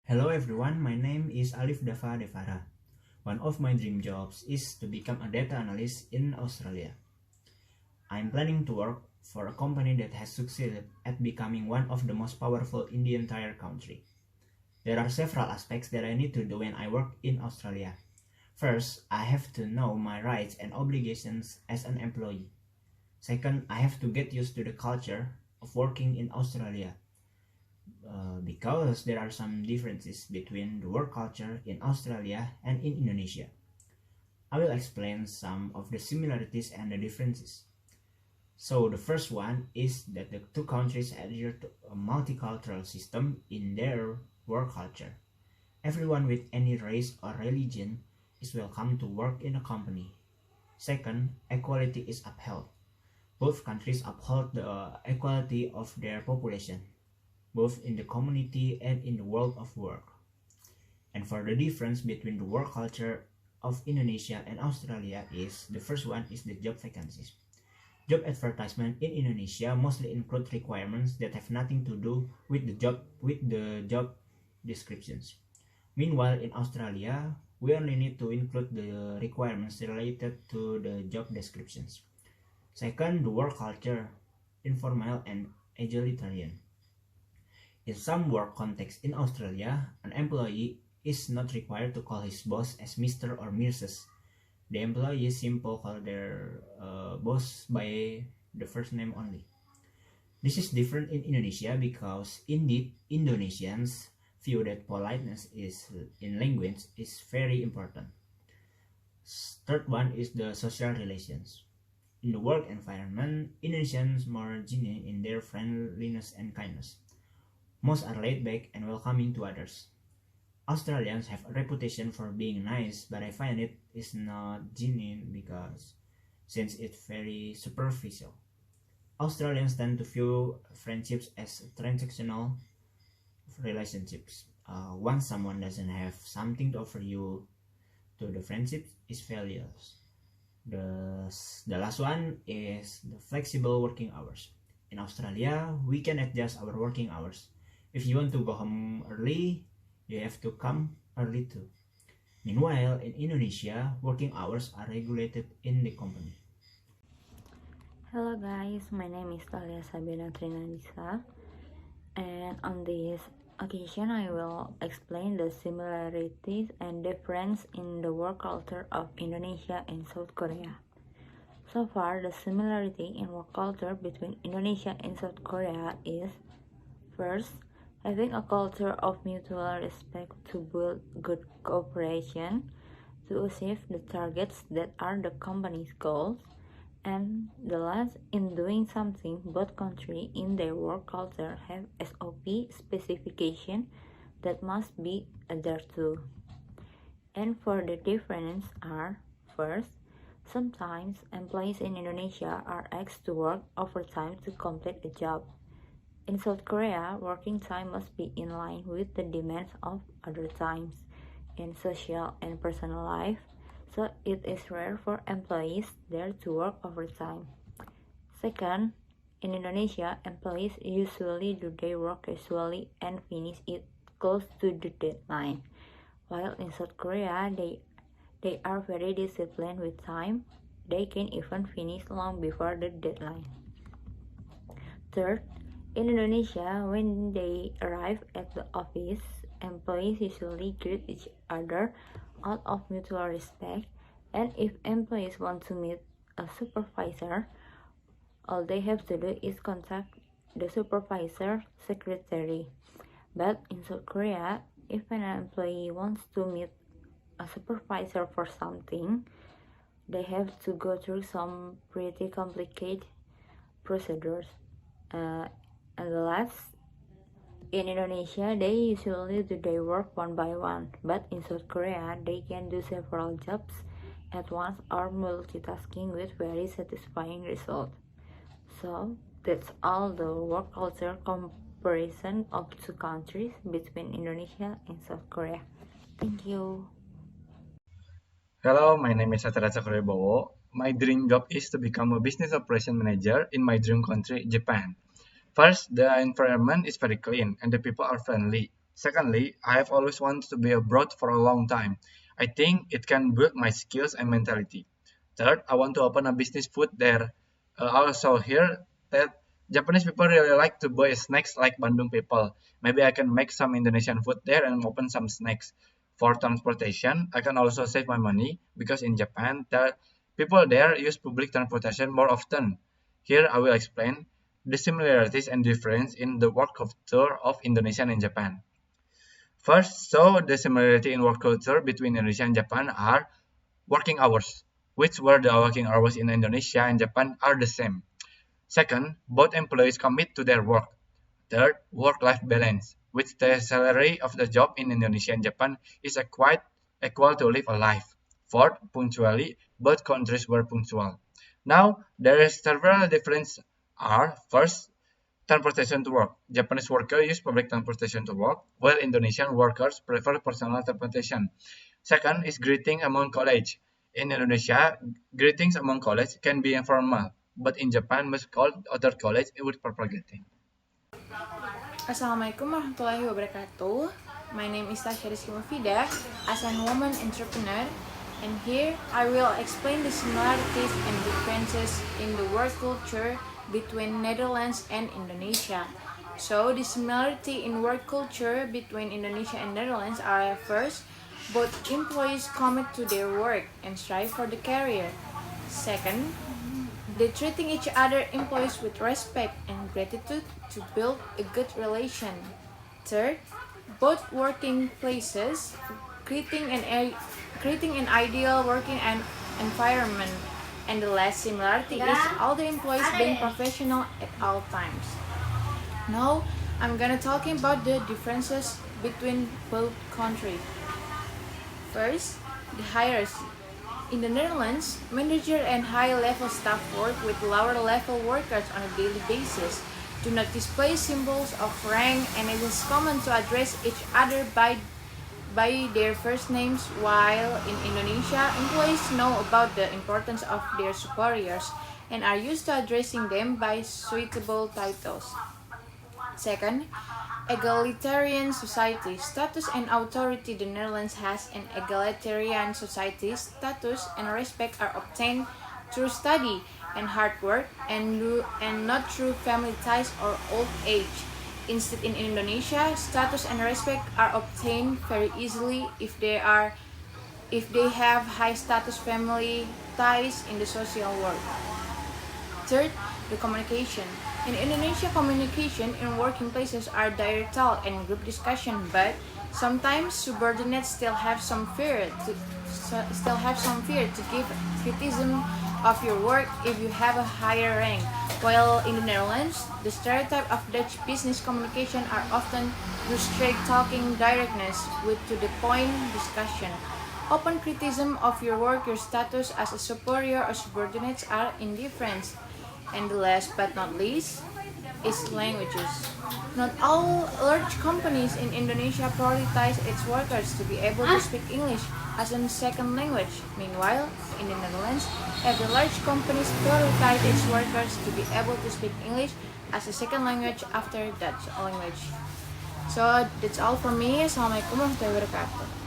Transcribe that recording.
Hello everyone, my name is Alief Devara. One of my dream jobs is to become a data analyst in Australia. I'm planning to work for a company that has succeeded at becoming one of the most powerful in the entire country. There are several aspects that I need to do when I work in Australia. First, I have to know my rights and obligations as an employee. Second, I have to get used to the culture of working in Australia. Because there are some differences between the work culture in Australia and in Indonesia. I will explain some of the similarities and the differences. So the first one is that the two countries adhere to a multicultural system in their work culture. Everyone with any race or religion is welcome to work in a company. Second, equality is upheld. Both countries uphold the equality of their population, both in the community and in the world of work. And for the difference between the work culture of Indonesia and Australia is, the first one is the job vacancies. Job advertisement in Indonesia mostly include requirements that have nothing to do with the job descriptions. Meanwhile, in Australia, we only need to include the requirements related to the job descriptions. Second, the work culture, informal and egalitarian. In some work contexts in Australia, an employee is not required to call his boss as Mr. or Mrs. The employee simply call their boss by the first name only. This is different in Indonesia because indeed Indonesians view that politeness in language is very important. Third one is the social relations. In the work environment, Indonesians more genuine in their friendliness and kindness. Most are laid back and welcoming to others. Australians have a reputation for being nice, but I find it is not genuine since it's very superficial. Australians tend to view friendships as transactional relationships. Once someone doesn't have something to offer you, to the friendship is valueless. The last one is the flexible working hours. In Australia, we can adjust our working hours. If you want to go home early, you have to come early too. Meanwhile, in Indonesia, working hours are regulated in the company. Hello guys, my name is Thalia Sabina Trinadisha, and on this occasion I will explain the similarities and difference in the work culture of Indonesia and South Korea. So far, the similarity in work culture between Indonesia and South Korea is, first, having a culture of mutual respect to build good cooperation to achieve the targets that are the company's goals, and the last, in doing something, both countries in their work culture have SOP specification that must be adhered to. And for the difference are, first, sometimes employees in Indonesia are asked to work overtime to complete a job. In South Korea, working time must be in line with the demands of other times in social and personal life, so it is rare for employees there to work overtime. Second, in Indonesia, employees usually do their work casually and finish it close to the deadline, while in South Korea, they are very disciplined with time. They can even finish long before the deadline. Third, in Indonesia, when they arrive at the office, employees usually greet each other out of mutual respect, and if employees want to meet a supervisor, all they have to do is contact the supervisor secretary. But in South Korea, if an employee wants to meet a supervisor for something, they have to go through some pretty complicated procedures. And the last, in Indonesia, they usually do their work one by one, but in South Korea, they can do several jobs at once or multitasking with very satisfying results. So, that's all the work culture comparison of two countries between Indonesia and South Korea. Thank you. Hello, my name is Satria Wibowo. My dream job is to become a business operation manager in my dream country, Japan. First, the environment is very clean and the people are friendly. Secondly, I have always wanted to be abroad for a long time. I think it can build my skills and mentality. Third, I want to open a business food there. I also hear that Japanese people really like to buy snacks like Bandung people. Maybe I can make some Indonesian food there and open some snacks. For transportation, I can also save my money because in Japan, people there use public transportation more often. Here I will explain the similarities and difference in the work culture of Indonesia and Japan. First, so the similarity in work culture between Indonesia and Japan are working hours, which were the working hours in Indonesia and Japan are the same. Second, both employees commit to their work. Third, work-life balance, which the salary of the job in Indonesia and Japan is quite equal to live a life. Fourth, punctuality, both countries were punctual. Now, there is several differences are first, transportation to work. Japanese workers use public transportation to work, while Indonesian workers prefer personal transportation. Second is greeting among colleagues. In Indonesia, greetings among colleagues can be informal, but in Japan, most call other colleagues with proper greeting. Assalamualaikum warahmatullahi wabarakatuh. My name is Tasya Mufida as a woman entrepreneur, and here I will explain the similarities and differences in the work culture between Netherlands and Indonesia. So the similarity in work culture between Indonesia and Netherlands are first, both employees commit to their work and strive for the career. Second, they treating each other employees with respect and gratitude to build a good relation. Third, both working places creating an ideal working environment. And the last similarity is all the employees being professional at all times. Now, I'm gonna talking about the differences between both countries. First, the hierarchy. In the Netherlands, manager and high-level staff work with lower-level workers on a daily basis, do not display symbols of rank, and it is common to address each other by their first names, while in Indonesia, employees know about the importance of their superiors and are used to addressing them by suitable titles. Second, egalitarian society status and authority. The Netherlands has an egalitarian society. Status and respect are obtained through study and hard work and not through family ties or old age. Instead, in Indonesia, status and respect are obtained very easily if they have high status family ties in the social world. Third, the communication. In Indonesia, communication in working places are direct talk and group discussion, but sometimes subordinates still have some fear to give criticism of your work if you have a higher rank. While in the Netherlands, the stereotype of Dutch business communication are often through straight talking, directness with to the point discussion. Open criticism of your work, your status as a superior or subordinates are indifferent. And the last but not least is languages. Not all large companies in Indonesia prioritize its workers to be able to speak English as a second language. Meanwhile, in the Netherlands, every large companies prioritize its workers to be able to speak English as a second language after Dutch language. So that's all from me. Assalamualaikum warahmatullahi wabarakatuh.